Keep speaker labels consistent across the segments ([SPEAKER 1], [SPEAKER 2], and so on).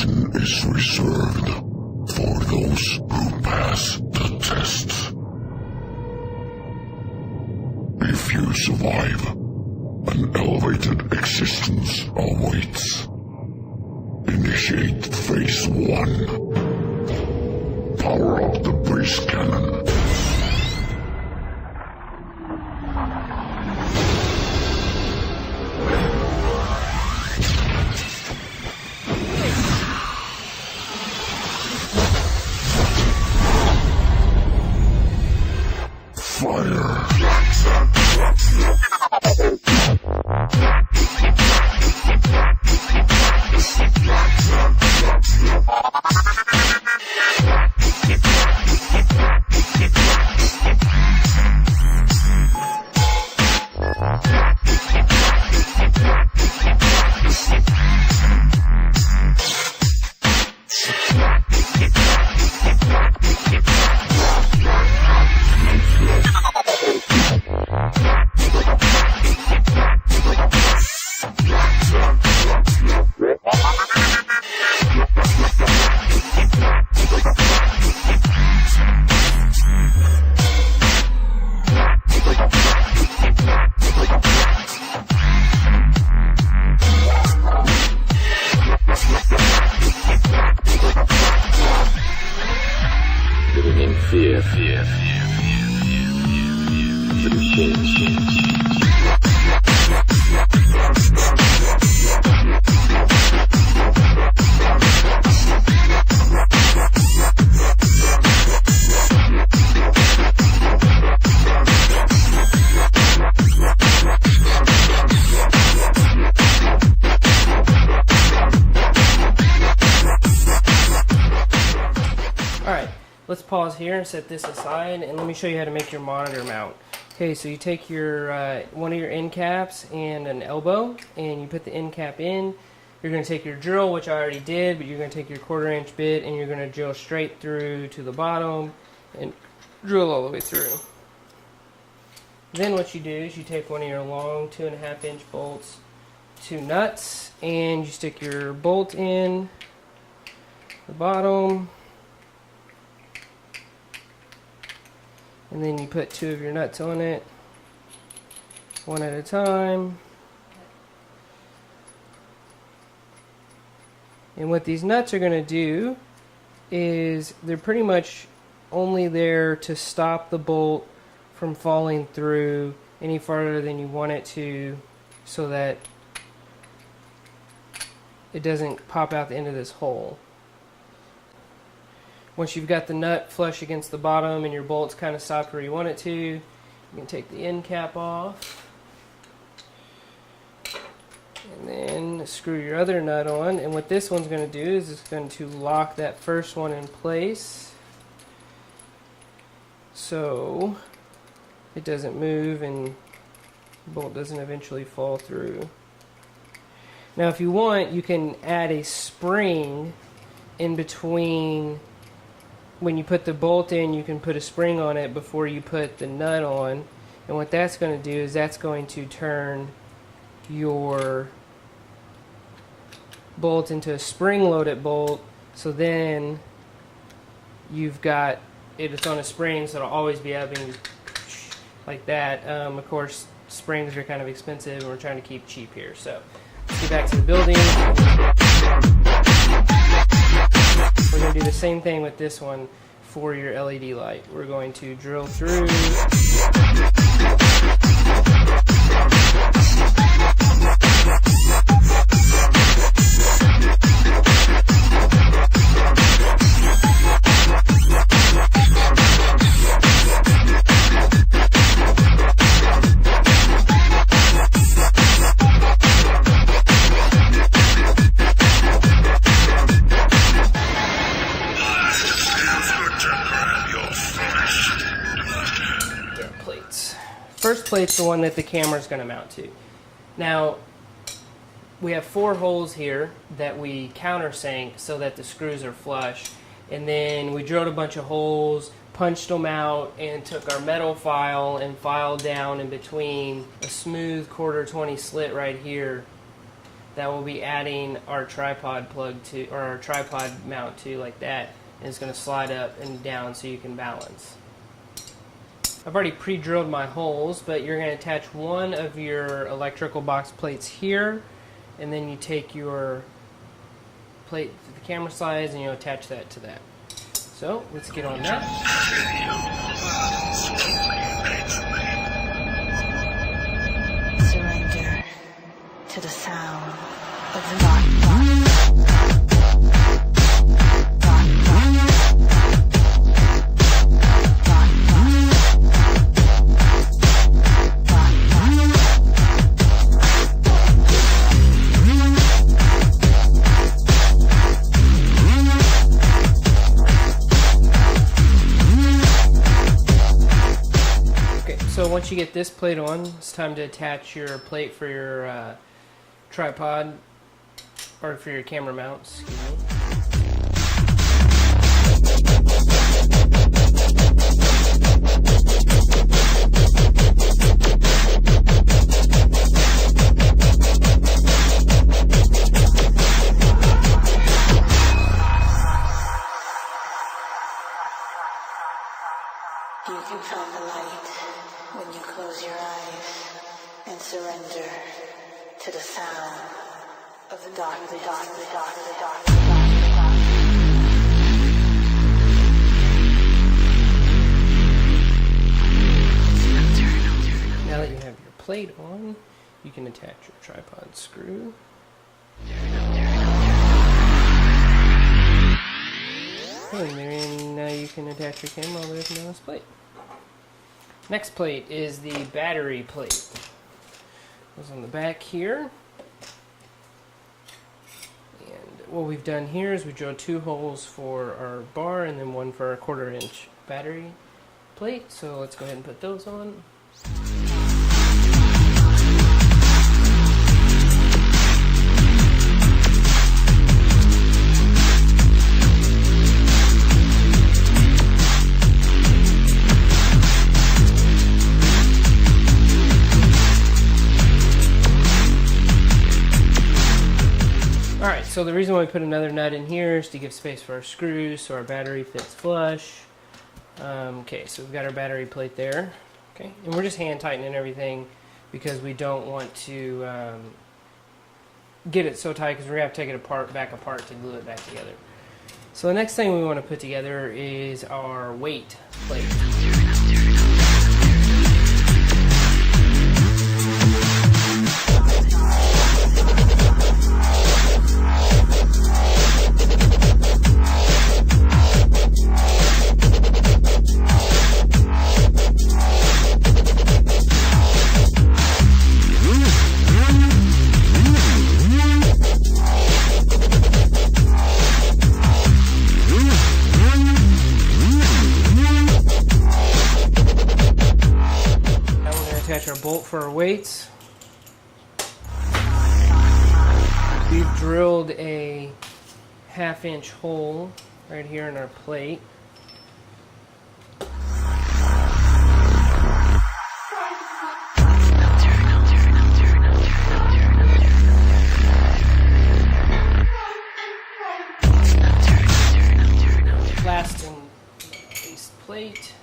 [SPEAKER 1] Ignition is reserved for those who pass the test. If you survive, an elevated existence awaits. Initiate Phase 1. Power up the breeze cannon.
[SPEAKER 2] Let's pause here and set this aside, and let me show you how to make your monitor mount. Okay, so you take your one of your end caps and an elbow, and you put the end cap in. You're going to take your drill, which I already did, but you're going to take your 1/4 inch bit and you're going to drill straight through to the bottom and drill all the way through. Then what you do is you take one of your long 2.5 inch bolts, 2 nuts, and you stick your bolt in the bottom. And then you put 2 of your nuts on it, one at a time. And what these nuts are going to do is they're pretty much only there to stop the bolt from falling through any farther than you want it to, so that it doesn't pop out the end of this hole. Once you've got the nut flush against the bottom and your bolt's kind of stopped where you want it to, you can take the end cap off and then screw your other nut on. And what this one's going to do is it's going to lock that first one in place so it doesn't move and the bolt doesn't eventually fall through. Now if you want, you can add a spring in between. When you put the bolt in, you can put a spring on it before you put the nut on, and what that's going to do is that's going to turn your bolt into a spring-loaded bolt, so then you've got it's on a spring, so it'll always be having like that. Of course, springs are kind of expensive, and we're trying to keep cheap here. So let's get back to the building. We're going to do the same thing with this one for your LED light. We're going to drill through. First plate's the one that the camera's going to mount to. Now, we have 4 holes here that we countersink so that the screws are flush. And then we drilled a bunch of holes, punched them out, and took our metal file and filed down in between a smooth 1/4 20 slit right here that we'll be adding our tripod plug to, or our tripod mount to, like that, and it's going to slide up and down so you can balance. I've already pre-drilled my holes, but you're going to attach one of your electrical box plates here, and then you take your plate to the camera slides and you attach that to that. So let's get on that.
[SPEAKER 3] Surrender to the sound of the dark.
[SPEAKER 2] So once you get this plate on, it's time to attach your plate for your tripod, or for your camera mount, excuse me.
[SPEAKER 3] You can find the light when you close your eyes and surrender to the sound of the dark, the dark, the dark, the dark, the dark, the dark.
[SPEAKER 2] Now that you have your plate on, you can attach your tripod screw. And then now you can attach your camera all the way up and down this plate. Next plate is the battery plate. Goes on the back here. And what we've done here is we drilled 2 holes for our bar and then 1 for our 1/4 inch battery plate. So let's go ahead and put those on. Alright, so the reason why we put another nut in here is to give space for our screws so our battery fits flush. Okay, so we've got our battery plate there. Okay, and we're just hand tightening everything because we don't want to get it so tight because we're going to have to take it back apart to glue it back together. So the next thing we want to put together is our weight plate. Attach our bolt for our weights. We've drilled a 1/2 inch hole right here in our plate. Last and least plate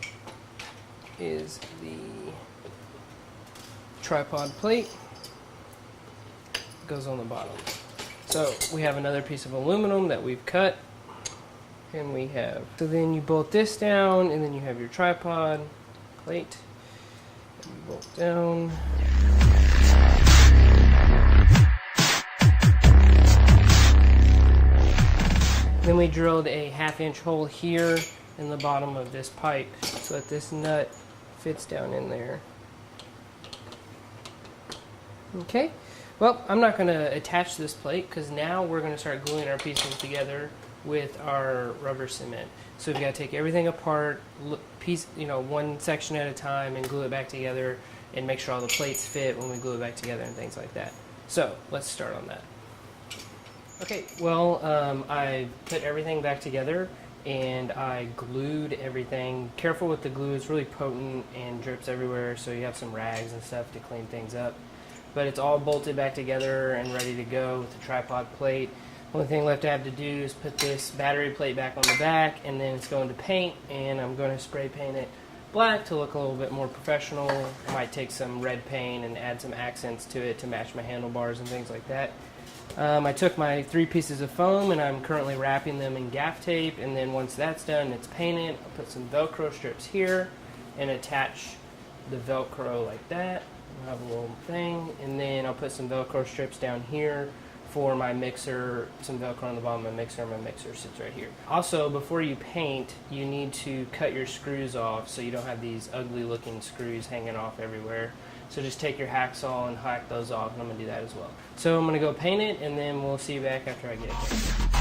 [SPEAKER 2] is the tripod plate. Goes on the bottom. So we have another piece of aluminum that we've cut, and we have, so then you bolt this down and then you have your tripod plate and you bolt down. Then we drilled a 1/2 inch hole here in the bottom of this pipe so that this nut fits down in there. Okay, well, I'm not going to attach this plate because now we're going to start gluing our pieces together with our rubber cement. So we've got to take everything apart, one section at a time, and glue it back together and make sure all the plates fit when we glue it back together and things like that. So let's start on that. Okay, well, I put everything back together and I glued everything. Careful with the glue, it's really potent and drips everywhere, so you have some rags and stuff to clean things up. but it's all bolted back together and ready to go with the tripod plate. Only thing left I have to do is put this battery plate back on the back, and then it's going to paint, and I'm going to spray paint it black to look a little bit more professional. I might take some red paint and add some accents to it to match my handlebars and things like that. I took my 3 pieces of foam and I'm currently wrapping them in gaff tape, and then once that's done and it's painted, I'll put some Velcro strips here and attach the Velcro like that. I'll have a little thing, and then I'll put some Velcro strips down here for my mixer, some Velcro on the bottom of my mixer, and my mixer sits right here. Also, before you paint, you need to cut your screws off so you don't have these ugly looking screws hanging off everywhere. So just take your hacksaw and hack those off, and I'm going to do that as well. So I'm going to go paint it, and then we'll see you back after I get it painted.